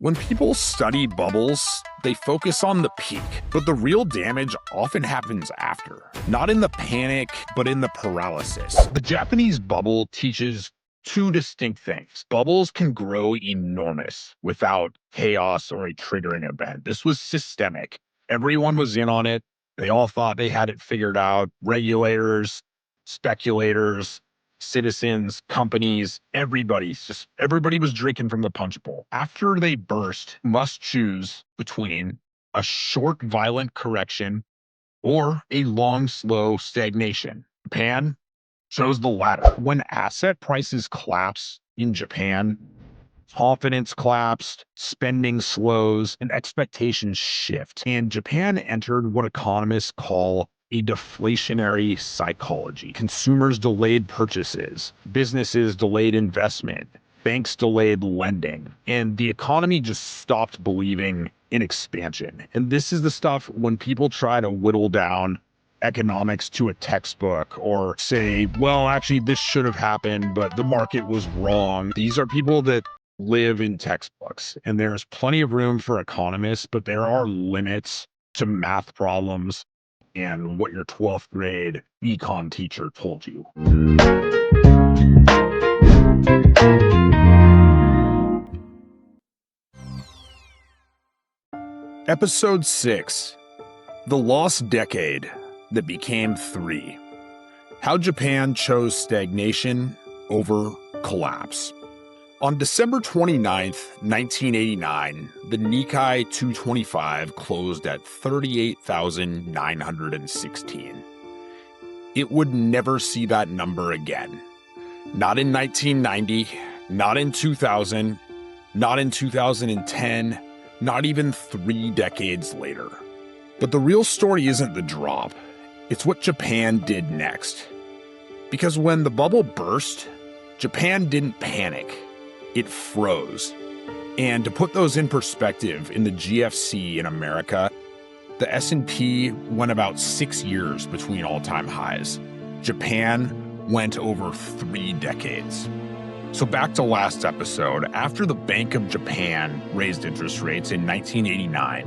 When people study bubbles, they focus on the peak, but the real damage often happens after. Not in the panic, but in the paralysis. The Japanese bubble teaches two distinct things. Bubbles can grow enormous without chaos or a triggering event. This was systemic. Everyone was in on it. They all thought they had it figured out. Regulators, speculators, citizens, companies, everybody was drinking from the punch bowl. After they burst, must choose between a short, violent correction or a long, slow stagnation. Japan chose the latter. When asset prices collapse in Japan, confidence collapsed, spending slows, and expectations shift. And Japan entered what economists call a deflationary psychology. Consumers delayed purchases, businesses delayed investment, banks delayed lending, and the economy just stopped believing in expansion. And this is the stuff when people try to whittle down economics to a textbook or say, well, actually, this should have happened, but the market was wrong. These are people that live in textbooks, and there's plenty of room for economists, but there are limits to math problems and what your 12th grade econ teacher told you. Episode 6, The Lost Decade That Became 3. How Japan Chose Stagnation Over Collapse. On December 29th, 1989, the Nikkei 225 closed at 38,916. It would never see that number again. Not in 1990, not in 2000, not in 2010, not even 3 decades later. But the real story isn't the drop. It's what Japan did next. Because when the bubble burst, Japan didn't panic. It froze. And to put those in perspective, in the GFC in America, the S&P went about 6 years between all-time highs. Japan went over 3 decades. So back to last episode, after the Bank of Japan raised interest rates in 1989,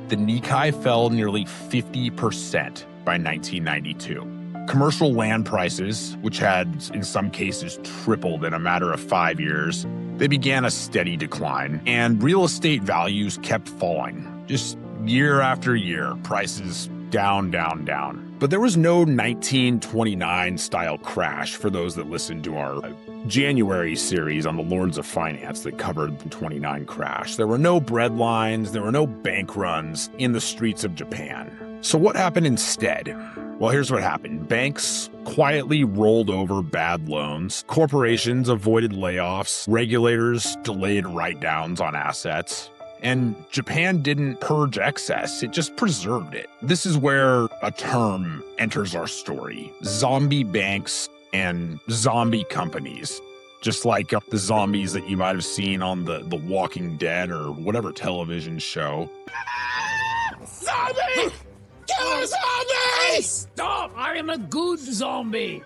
the Nikkei fell nearly 50% by 1992. Commercial land prices, which had in some cases tripled in a matter of 5 years, they began a steady decline, and real estate values kept falling. Just year after year, prices down, down, down. But there was no 1929 style crash for those that listened to our January series on the Lords of Finance that covered the 29 crash. There were no bread lines, there were no bank runs in the streets of Japan. So what happened instead? Well, here's what happened. Banks quietly rolled over bad loans. Corporations avoided layoffs. Regulators delayed write-downs on assets. And Japan didn't purge excess, it just preserved it. This is where a term enters our story. Zombie banks and zombie companies. Just like the zombies that you might have seen on the Walking Dead or whatever television show. Zombie! Killer zombie! Stop! I am a good zombie!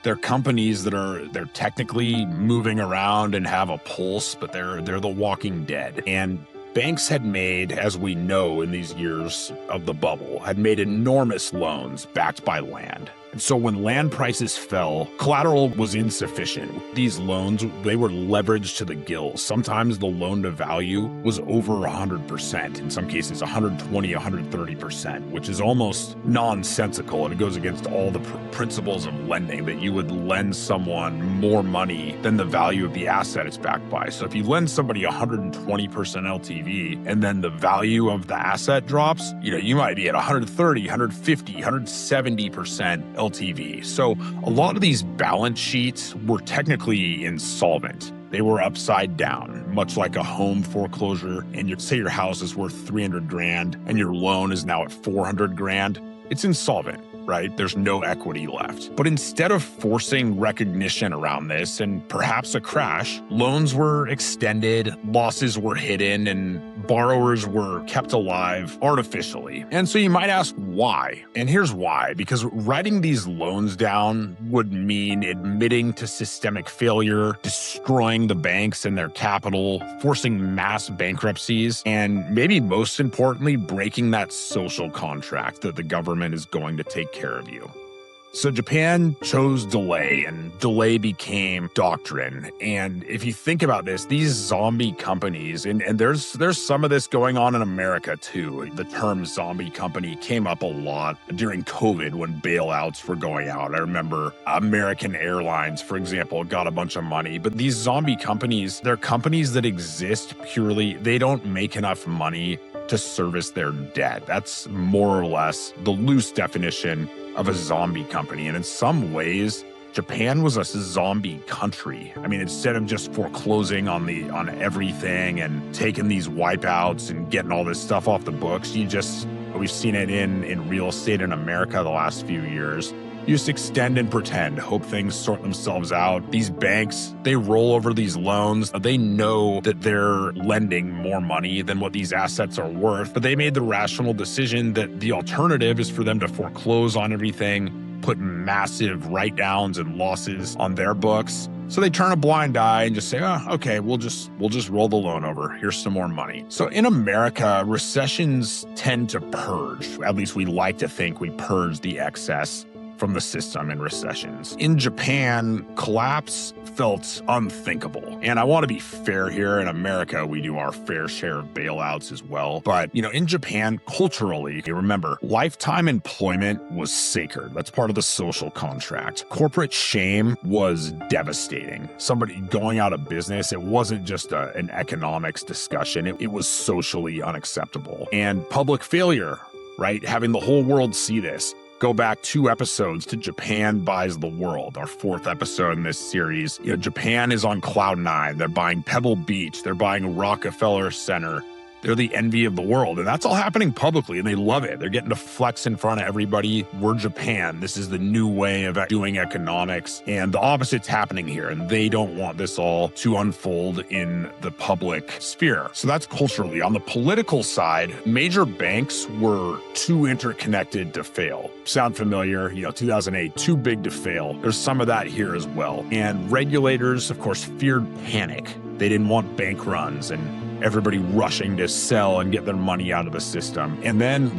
They're companies that they're technically moving around and have a pulse, but they're the Walking Dead. And banks had made, as we know in these years of the bubble, had made enormous loans backed by land. And so when land prices fell, collateral was insufficient. These loans, they were leveraged to the gills. Sometimes the loan to value was over 100%, in some cases 120, 130%, which is almost nonsensical. And it goes against all the principles of lending, that you would lend someone more money than the value of the asset it's backed by. So if you lend somebody 120% LTV and then the value of the asset drops, you might be at 130, 150, 170% LTV. So a lot of these balance sheets were technically insolvent. They were upside down, much like a home foreclosure. And say your house is worth 300 grand and your loan is now at 400 grand. It's insolvent, right? There's no equity left. But instead of forcing recognition around this and perhaps a crash, loans were extended, losses were hidden, and borrowers were kept alive artificially. And so you might ask, why. And here's why. Because writing these loans down would mean admitting to systemic failure, destroying the banks and their capital, forcing mass bankruptcies, and maybe most importantly, breaking that social contract that the government is going to take care of you. So Japan chose delay, and delay became doctrine. And if you think about this, these zombie companies, and there's some of this going on in America too. The term zombie company came up a lot during COVID when bailouts were going out. I remember American Airlines, for example, got a bunch of money. But these zombie companies, they're companies that exist purely, they don't make enough money to service their debt. That's more or less the loose definition of a zombie company. And in some ways, Japan was a zombie country. I mean, instead of just foreclosing on everything and taking these wipeouts and getting all this stuff off the books, we've seen it in real estate in America the last few years. You just extend and pretend, hope things sort themselves out. These banks, they roll over these loans. They know that they're lending more money than what these assets are worth, but they made the rational decision that the alternative is for them to foreclose on everything, put massive write-downs and losses on their books. So they turn a blind eye and just say, okay, we'll just roll the loan over. Here's some more money. So in America, recessions tend to purge. At least we like to think we purge the excess from the system in recessions. In Japan, collapse felt unthinkable. And I want to be fair here. In America, we do our fair share of bailouts as well. But, in Japan, culturally, remember, lifetime employment was sacred. That's part of the social contract. Corporate shame was devastating. Somebody going out of business, it wasn't just an economics discussion. It was socially unacceptable. And public failure, right? Having the whole world see this. Go back 2 episodes to Japan Buys the World, our 4th episode in this series. Japan is on cloud 9. They're buying Pebble Beach. They're buying Rockefeller Center. They're the envy of the world. And that's all happening publicly, and they love it. They're getting to flex in front of everybody. We're Japan. This is the new way of doing economics. And the opposite's happening here. And they don't want this all to unfold in the public sphere. So that's culturally. On the political side, major banks were too interconnected to fail. Sound familiar? 2008, too big to fail. There's some of that here as well. And regulators, of course, feared panic. They didn't want bank runs and everybody rushing to sell and get their money out of the system. And then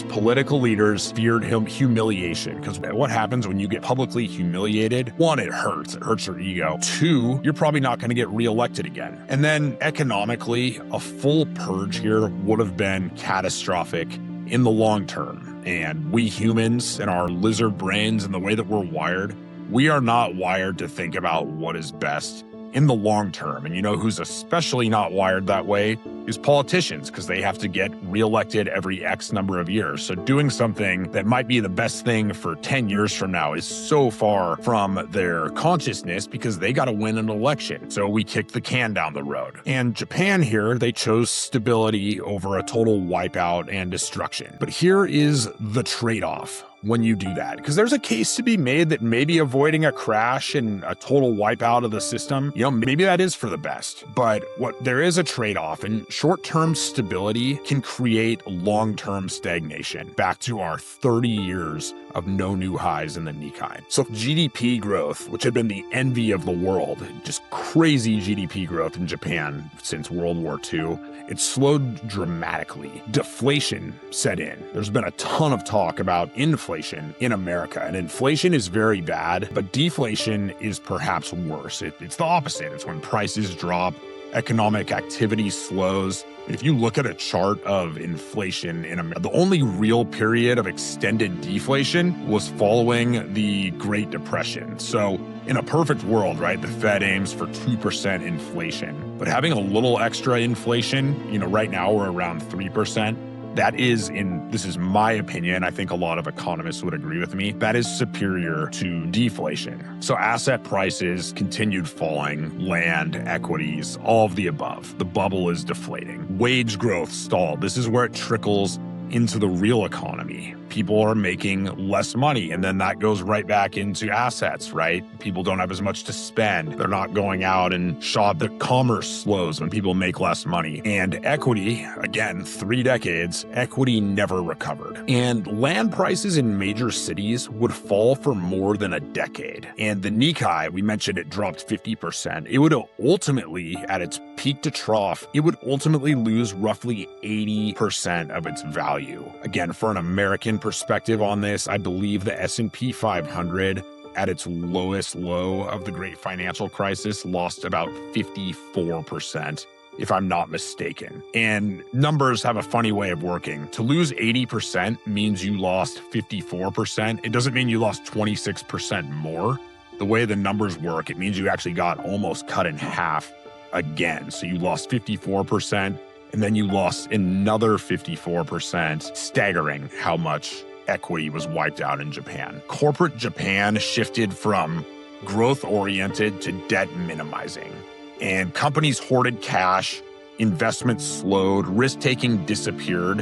political leaders feared humiliation, because what happens when you get publicly humiliated? 1, it hurts your ego. 2, you're probably not going to get reelected again. And then economically, a full purge here would have been catastrophic in the long term. And we humans and our lizard brains and the way that we're wired, we are not wired to think about what is best in the long term. And who's especially not wired that way is politicians, because they have to get reelected every X number of years. So doing something that might be the best thing for 10 years from now is so far from their consciousness, because they got to win an election. So we kick the can down the road. And Japan here, they chose stability over a total wipeout and destruction. But here is the trade-off when you do that, because there's a case to be made that maybe avoiding a crash and a total wipeout of the system, maybe that is for the best. But there is a trade-off, and short-term stability can create long-term stagnation. Back to our 30 years of no new highs in the Nikkei. So GDP growth, which had been the envy of the world, just crazy GDP growth in Japan since World War II, it slowed dramatically. Deflation set in. There's been a ton of talk about inflation in America, and inflation is very bad, but deflation is perhaps worse. It's the opposite. It's when prices drop, economic activity slows. If you look at a chart of inflation in America, the only real period of extended deflation was following the Great Depression. So in a perfect world, right, the Fed aims for 2% inflation. But having a little extra inflation, right now we're around 3%. This is my opinion, I think a lot of economists would agree with me, that is superior to deflation. So asset prices continued falling, land, equities, all of the above. The bubble is deflating. Wage growth stalled. This is where it trickles into the real economy. people are making less money, and then that goes right back into assets, right? People don't have as much to spend. They're not going out and shop. The commerce slows when people make less money. And equity, again, 3 decades, equity never recovered. And land prices in major cities would fall for more than a decade. And the Nikkei, we mentioned it dropped 50%. It would ultimately, at its peak to trough, it would ultimately lose roughly 80% of its value. Again, for an American perspective on this, I believe the S&P 500 at its lowest low of the great financial crisis lost about 54%, if I'm not mistaken. And numbers have a funny way of working. To lose 80% means you lost 54%. It doesn't mean you lost 26% more. The way the numbers work, it means you actually got almost cut in half again. So you lost 54%, and then you lost another 54%, staggering how much equity was wiped out in Japan. Corporate Japan shifted from growth-oriented to debt minimizing. And companies hoarded cash, investments slowed, risk-taking disappeared,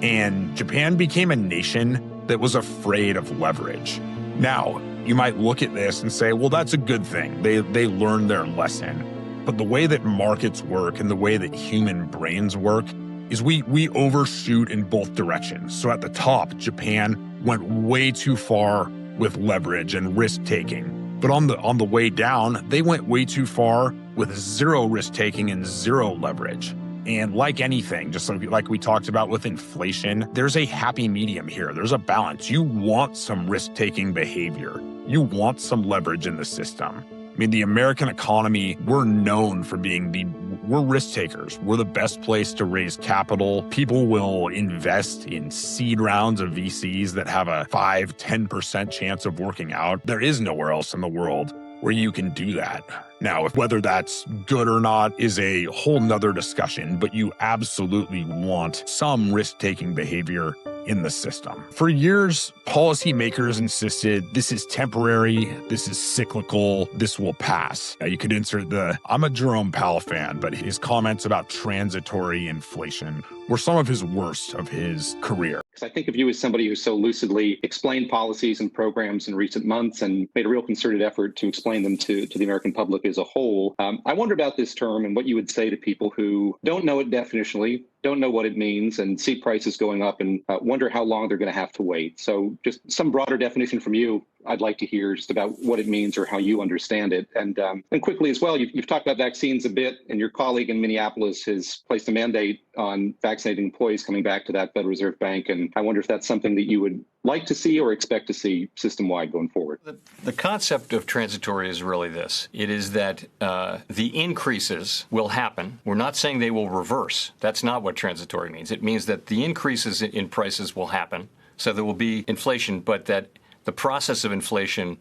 and Japan became a nation that was afraid of leverage. Now, you might look at this and say, well, that's a good thing. They learned their lesson. But the way that markets work and the way that human brains work is we overshoot in both directions. So at the top, Japan went way too far with leverage and risk-taking. But on the way down, they went way too far with zero risk-taking and zero leverage. And like anything, just like we talked about with inflation, there's a happy medium here. There's a balance. You want some risk-taking behavior. You want some leverage in the system. I mean, the American economy, we're known for we're risk takers. We're the best place to raise capital. People will invest in seed rounds of VCs that have a 5-10% chance of working out. There is nowhere else in the world where you can do that. Now, whether that's good or not is a whole nother discussion, but you absolutely want some risk-taking behavior in the system. For years, policymakers insisted this is temporary, this is cyclical, this will pass. Now, you could insert I'm a Jerome Powell fan, but his comments about transitory inflation were some of his worst of his career. I think of you as somebody who so lucidly explained policies and programs in recent months and made a real concerted effort to explain them to the American public as a whole. I wonder about this term and what you would say to people who don't know it definitionally, don't know what it means, and see prices going up and wonder how long they're going to have to wait. So just some broader definition from you, I'd like to hear just about what it means or how you understand it. And quickly as well, you've talked about vaccines a bit, and your colleague in Minneapolis has placed a mandate on vaccinating employees coming back to that Federal Reserve Bank. And I wonder if that's something that you would like to see or expect to see system-wide going forward. The concept of transitory is really this. It is that the increases will happen. We're not saying they will reverse. That's not what transitory means. It means that the increases in prices will happen. So there will be inflation, but that the process of inflation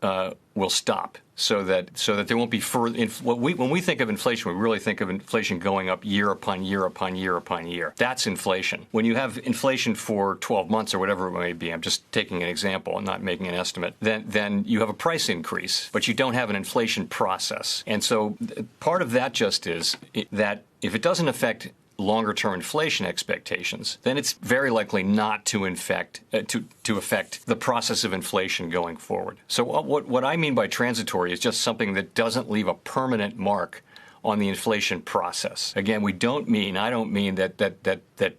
will stop, so that there won't be further. When we think of inflation, we really think of inflation going up year upon year upon year upon year. That's inflation. When you have inflation for 12 months or whatever it may be, I'm just taking an example and not making an estimate, then you have a price increase, but you don't have an inflation process. And so part of that just is that if it doesn't affect longer-term inflation expectations, then it's very likely not to affect the process of inflation going forward. So what I mean by transitory is just something that doesn't leave a permanent mark on the inflation process. Again, I don't mean that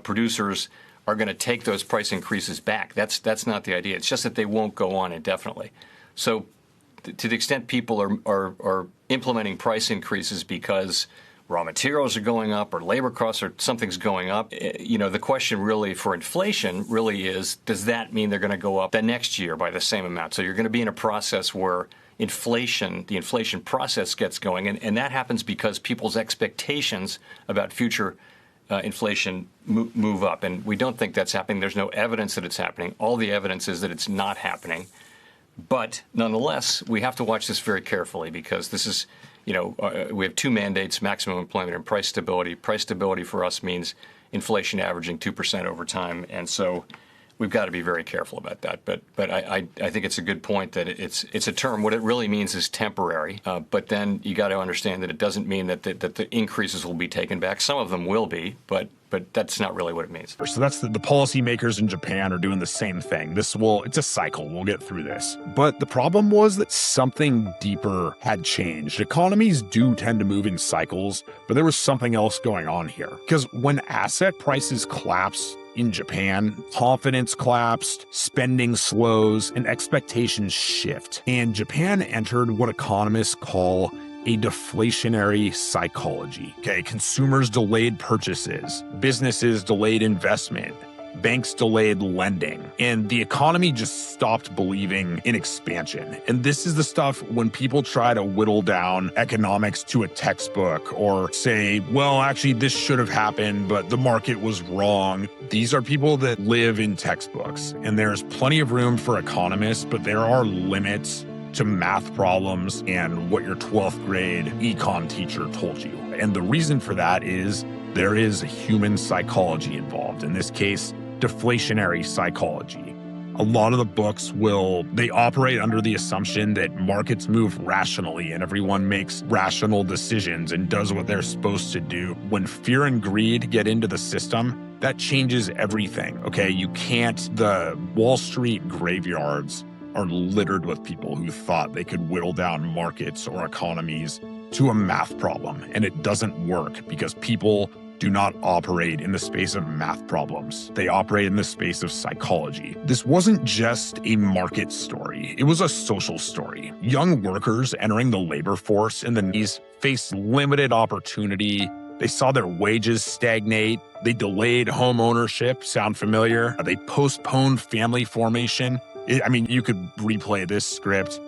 producers are going to take those price increases back. That's not the idea. It's just that they won't go on indefinitely. So to the extent people are implementing price increases because raw materials are going up or labor costs or something's going up, the question really for inflation really is, does that mean they're going to go up the next year by the same amount? So you're going to be in a process where the inflation process gets going, and that happens because people's expectations about future inflation move up. And we don't think that's happening. There's no evidence that it's happening. All the evidence is that it's not happening. But nonetheless, we have to watch this very carefully because this is, we have two mandates: maximum employment and price stability. Price stability for us means inflation averaging 2% over time, and so we've got to be very careful about that. But I think it's a good point that it's a term. What it really means is temporary. But then you got to understand that it doesn't mean that the increases will be taken back. Some of them will be, but but that's not really what it means. So that's the policymakers in Japan are doing the same thing. It's a cycle. We'll get through this. But the problem was that something deeper had changed. Economies do tend to move in cycles, but there was something else going on here. Because when asset prices collapse in Japan, confidence collapsed, spending slows, and expectations shift. And Japan entered what economists call a deflationary psychology. Okay, consumers delayed purchases, businesses delayed investment, banks delayed lending, and the economy just stopped believing in expansion. And this is the stuff when people try to whittle down economics to a textbook or say, well, actually, this should have happened, but the market was wrong. These are people that live in textbooks, and there's plenty of room for economists, but there are limits to math problems and what your 12th grade econ teacher told you. And the reason for that is there is human psychology involved. In this case, deflationary psychology. A lot of the books they operate under the assumption that markets move rationally and everyone makes rational decisions and does what they're supposed to do. When fear and greed get into the system, that changes everything, okay? The Wall Street graveyards are littered with people who thought they could whittle down markets or economies to a math problem, and it doesn't work because people do not operate in the space of math problems. They operate in the space of psychology. This wasn't just a market story. It was a social story. Young workers entering the labor force in the 90s faced limited opportunity. They saw their wages stagnate. They delayed home ownership. Sound familiar? They postponed family formation. You could replay this script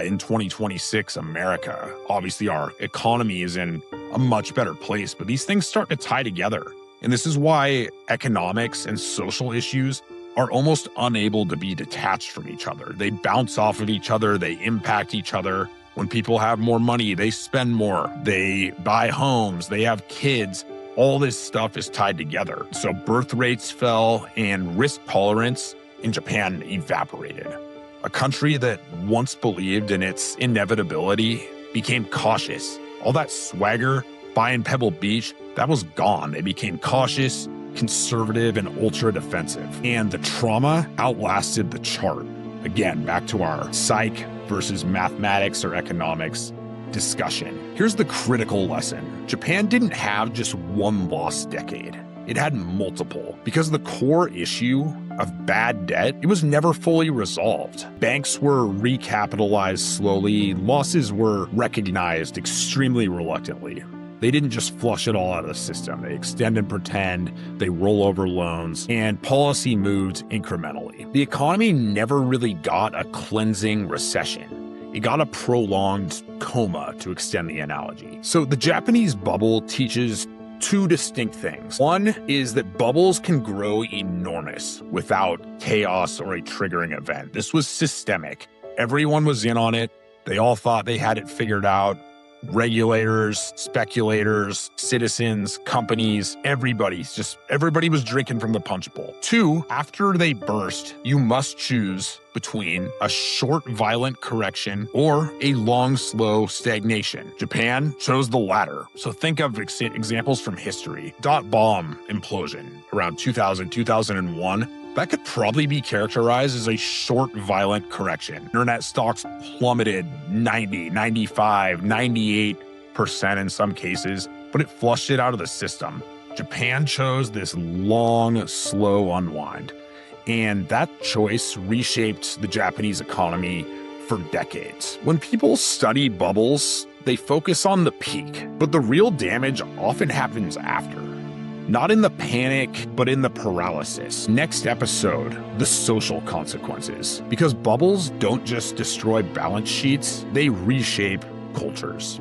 in 2026 America. Obviously, our economy is in a much better place, but these things start to tie together. And this is why economics and social issues are almost unable to be detached from each other. They bounce off of each other. They impact each other. When people have more money, they spend more. They buy homes. They have kids. All this stuff is tied together. So birth rates fell and risk tolerance in Japan evaporated. A country that once believed in its inevitability became cautious. All that swagger buying Pebble Beach, that was gone. They became cautious, conservative, and ultra-defensive. And the trauma outlasted the chart. Again, back to our psych versus mathematics or economics discussion. Here's the critical lesson. Japan didn't have just one lost decade. It had multiple, because the core issue of bad debt, it was never fully resolved. Banks were recapitalized slowly, losses were recognized extremely reluctantly. They didn't just flush it all out of the system. They extend and pretend, they roll over loans, and policy moved incrementally. The economy never really got a cleansing recession. It got a prolonged coma, to extend the analogy. So the Japanese bubble teaches two distinct things. One is that bubbles can grow enormous without chaos or a triggering event. This was systemic. Everyone was in on it. They all thought they had it figured out. Regulators, speculators, citizens, companies, everybody was drinking from the punch bowl. Two, after they burst, you must choose between a short, violent correction or a long, slow stagnation. Japan chose the latter. So think of examples from history. Dot bomb implosion around 2000, 2001. That could probably be characterized as a short, violent correction. Internet stocks plummeted 90, 95, 98% in some cases, but it flushed it out of the system. Japan chose this long, slow unwind. And that choice reshaped the Japanese economy for decades. When people study bubbles, they focus on the peak, but the real damage often happens after. Not in the panic, but in the paralysis. Next episode, the social consequences. Because bubbles don't just destroy balance sheets, they reshape cultures.